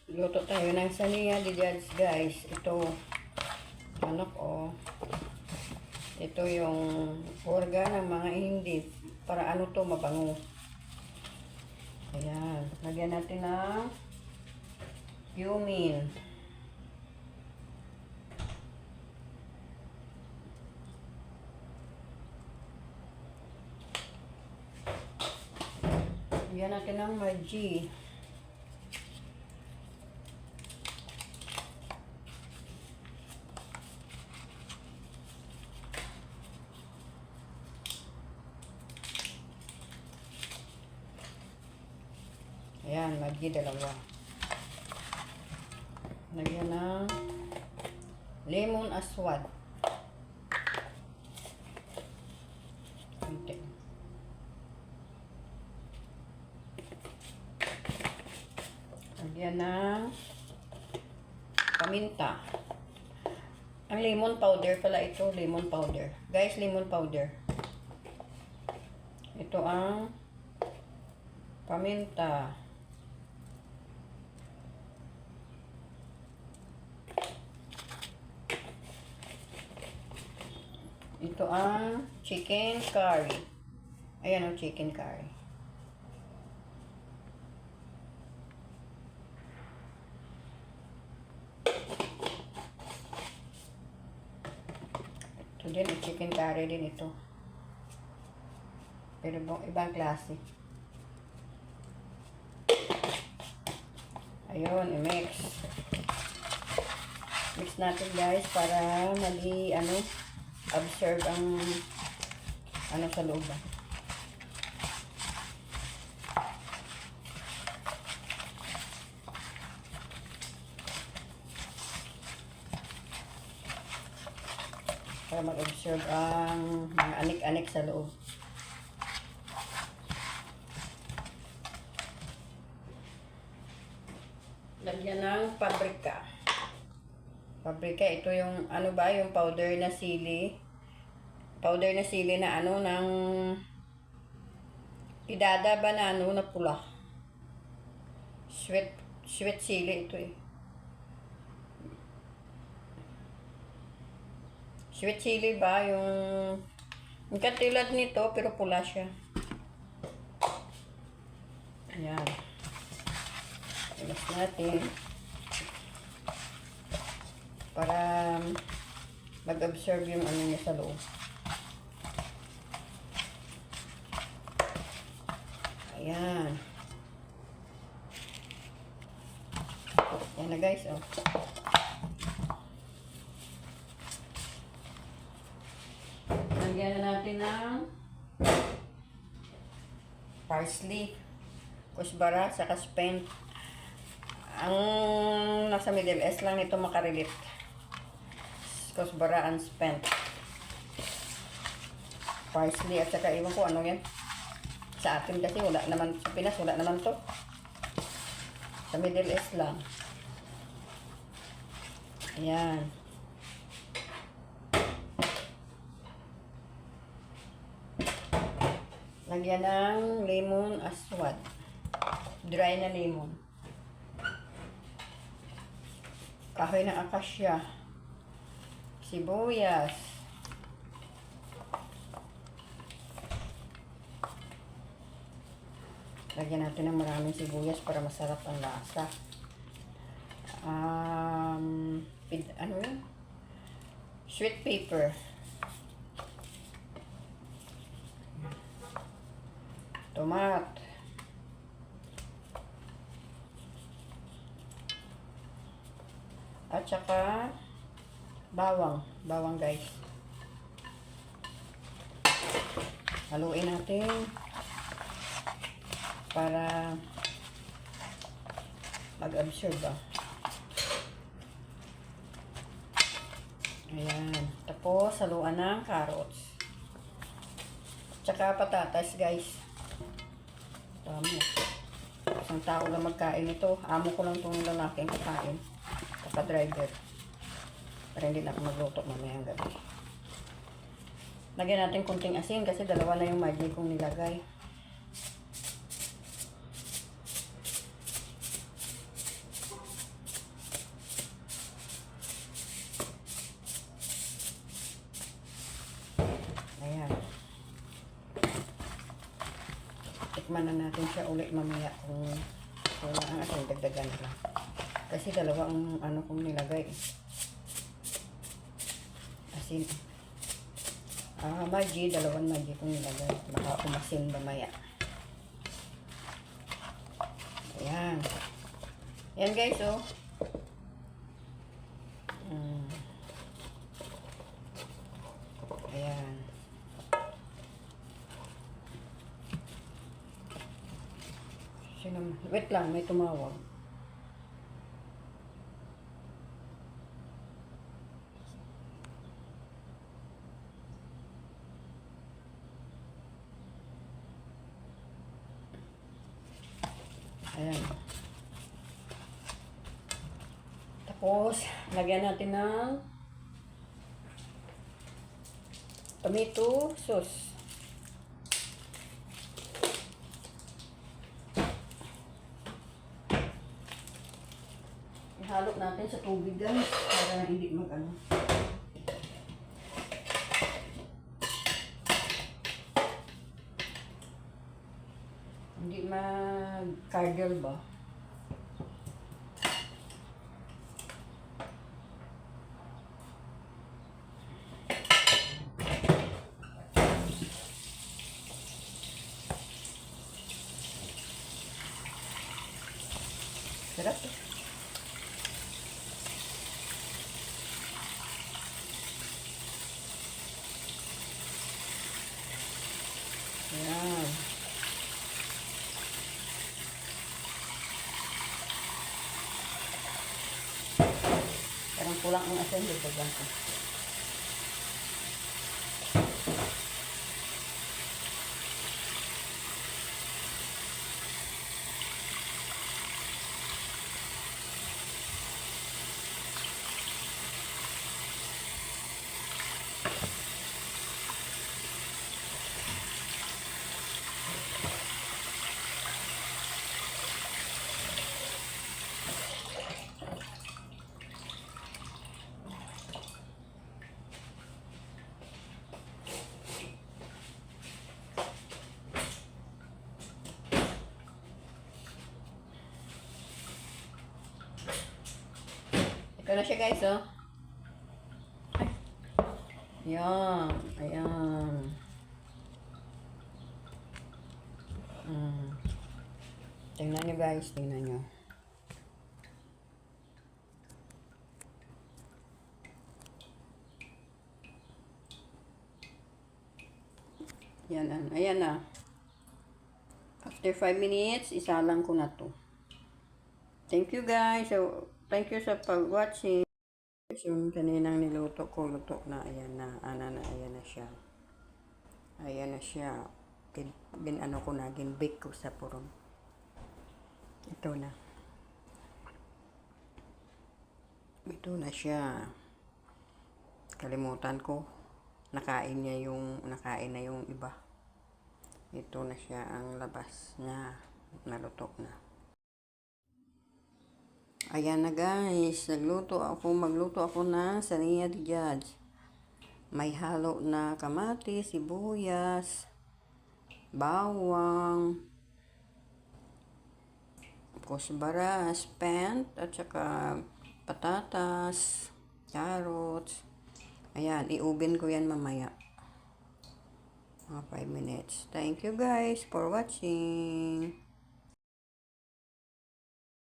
Luto tayo ng saniya di judge guys. Ito, ano ko, ito yung orga ng mga hindi. Para ano to, mabango. Ayan. Lagyan natin ng cumin. Lagyan natin ng margie. Ayan, margie dalawa. Lagyan ng lemon aswad. Konti. Lagyan ng paminta. Ang lemon powder pala ito, lemon powder. Guys, lemon powder. Ito ang paminta. Ito ang chicken curry. Ayan ang chicken curry. Ito din, chicken curry din ito. Pero ibang klase. Ayun, i-mix. Mix natin guys para absorb ang sa loob. Para mag-absorb ang mga anik-anik sa loob. Lagyan ng paprika. Paprika, ito yung yung powder na sili. Powder na sili na ng pidada ba na na pula. Sweet sili ito eh. Sweet chili ba yung katulad nito pero pula siya. Ayan. Ilas natin para mag-absorb yung niya sa loob. Ayan. Ayan na guys, oh. Lagyan na natin ng parsley, kusbara, saka spent. Ang nasa Middle East lang nito makarelate. Kusbara and spent. Parsley at saka iwan ko ano yan. Sa atin kasi wala naman, sa Pinas wala naman to. Sa Middle East lang. Ayan. Lagyan ng lemon aswad. Dry na lemon. Kahoy ng akasya. Sibuyas. Lagyan natin ng maraming sibuyas para masarap ang lasa. Ano yun? Sweet pepper. Tomat. At saka bawang. Bawang guys. Haluin natin para mag-absorb ba. Ayan. Tapos haluan ng carrots. At saka patatas guys. Dami. Isang tao lang magkain ito. Amo ko lang itong lalaking kakain. Kaka-driver. Para hindi na ako magluto mamayang gabi. Lagyan natin kunting asin kasi dalawa na yung margie kong nilagay. Tikman na natin siya ulit mamaya kung wala ang asin, dagdagan na lang. Kasi dalawa ang ano kong nilagay. Asin. Magi, dalawang magi kong nilagay. Baka umasin mamaya. Ayan. Ayan guys, oh. Ayan. Wait lang, may tumawag. Ayan. Tapos, lagyan natin ng tomato sauce. Ihalo natin sa tubig guys para hindi mag-ano. Hindi mag-cardle ba? Sarap eh. Ayan. Parang kulang ang asin dito dyan ko. Ito na siya guys, oh. Ayan. Ayan. Tingnan nyo guys, tingnan nyo. Yan, ayan na. After 5 minutes, isalang ko na to. Thank you guys. So, thank you sa pag-watching. Yung kaninang niluto ko, luto na. Ayan na. Ayan na siya. Ayan na siya. Ano ko na, ginbake ko sa purong. Ito na. Ito na siya. Kalimutan ko. Nakain na yung iba. Ito na siya ang labas niya. Naluto na. Ayan na guys. Magluto ako ng Sania de Judge. May halo na kamatis, sibuyas, bawang, kusbara, spent, at saka patatas, carrots. Ayan, i-oven ko yan mamaya. Mga 5 minutes. Thank you guys for watching.